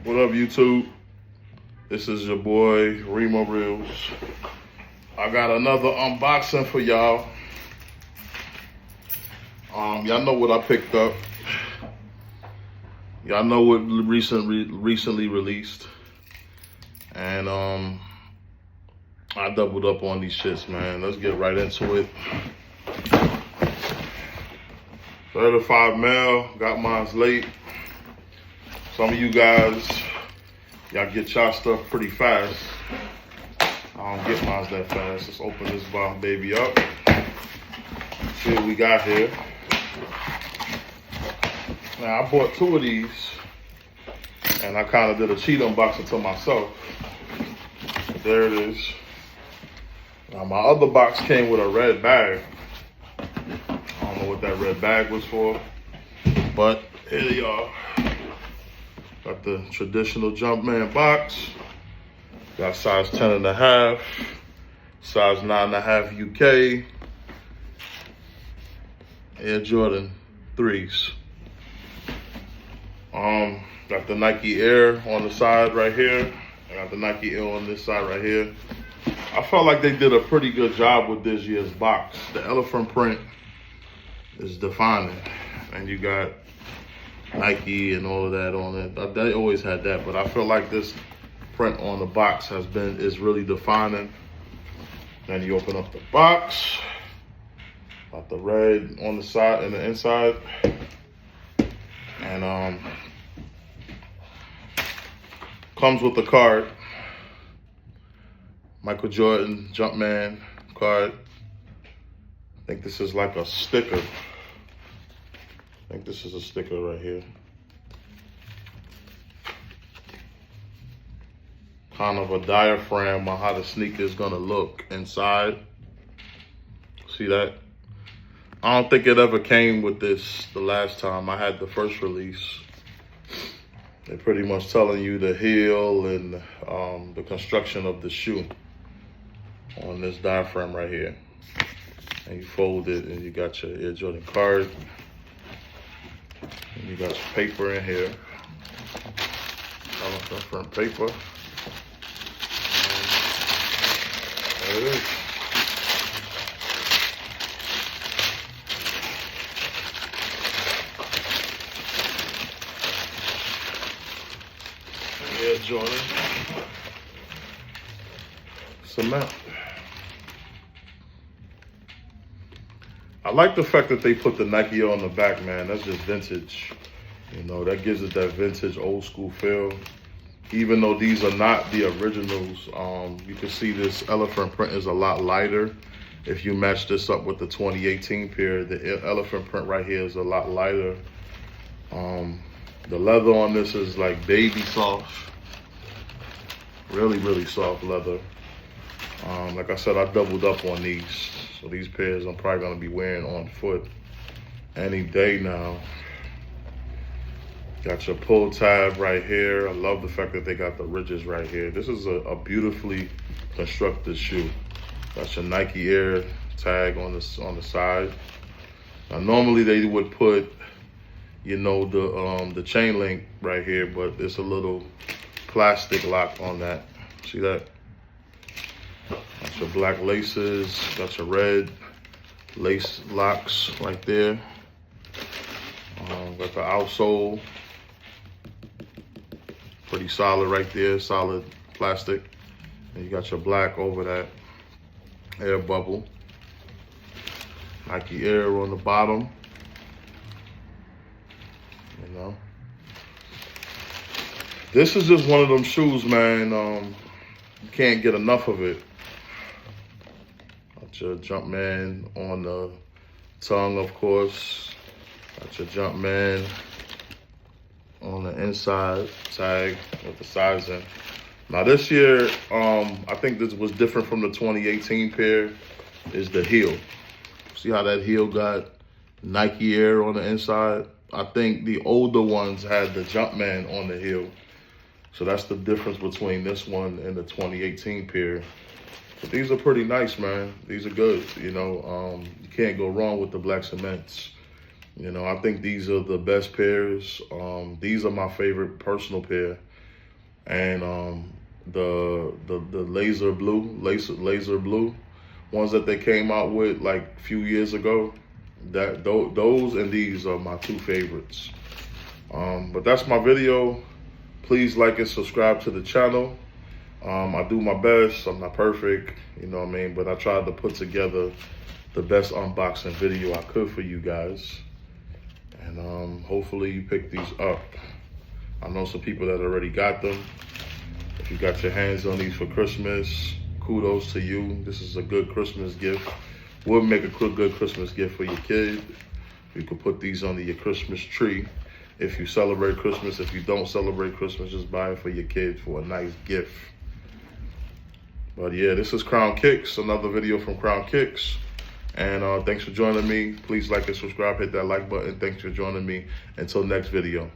What up, YouTube? This is your boy, Remo Reels. I got another unboxing for y'all. Y'all know what I picked up. Y'all know what recently released. And I doubled up on these shits, man. Let's get right into it. 35 mil, got mine late. Some of you guys, y'all get y'all stuff pretty fast. I don't get mine that fast. Let's open this baby up. See what we got here. Now, I bought two of these, and I kind of did a cheat unboxing to myself. There it is. Now, my other box came with a red bag. I don't know what that red bag was for, but here they are. Got the traditional Jumpman box. Got size 10.5, size 9.5 UK, Air Jordan 3s. Got the Nike Air on the side right here. I got the Nike Air on this side right here. I felt like they did a pretty good job with this year's box. The elephant print is defining, and you got Nike and all of that on it. They always had that, but I feel like this print on the box is really defining. Then you open up the box, got the red on the side and the inside, and comes with the card, Michael Jordan Jumpman card. I think this is like a sticker. I think this is a sticker right here. Kind of a diaphragm on how the sneaker is gonna look inside. See that? I don't think it ever came with this the last time I had the first release. They're pretty much telling you the heel and the construction of the shoe on this diaphragm right here. And you fold it and you got your Air Jordan card. And you got your paper in here. Elephant print paper. And there it is. Air Jordan cement. I like the fact that they put the Nike on the back, man. That's just vintage. You know, that gives it that vintage old school feel. Even though these are not the originals, you can see this elephant print is a lot lighter. If you match this up with the 2018 pair, the elephant print right here is a lot lighter. The leather on this is like baby soft. Really, really soft leather. Like I said, I doubled up on these. So these pairs I'm probably gonna be wearing on foot any day now. Got your pull tab right here. I love the fact that they got the ridges right here. This is a beautifully constructed shoe. Got your Nike Air tag on the side. Now normally they would put, you know, the chain link right here, but it's a little plastic lock on that. See that? Got your black laces, got your red lace locks right there. Got the outsole, pretty solid right there, solid plastic. And you got your black over that air bubble. Nike Air on the bottom, you know. This is just one of them shoes, man. You can't get enough of it. Got your Jumpman on the tongue, of course. Got your Jumpman on the inside tag with the sizing. Now this year, I think this was different from the 2018 pair, is the heel. See how that heel got Nike Air on the inside? I think the older ones had the Jumpman on the heel. So that's the difference between this one and the 2018 pair. But these are pretty nice, man. These are good, you know. You can't go wrong with the black cements. You know, I think these are the best pairs. These are my favorite personal pair. and the laser blue ones that they came out with like a few years ago. Those and these are my two favorites. But that's my video. Please like and subscribe to the channel. I do my best. I'm not perfect, you know what I mean? But I tried to put together the best unboxing video I could for you guys. And hopefully you pick these up. I know some people that already got them. If you got your hands on these for Christmas, kudos to you. This is a good Christmas gift. Would make a good Christmas gift for your kid. You could put these under your Christmas tree. If you celebrate Christmas, if you don't celebrate Christmas, just buy it for your kids for a nice gift. But yeah, this is Crown Kicks, another video from Crown Kicks. And thanks for joining me. Please like and subscribe, hit that like button. Thanks for joining me. Until next video.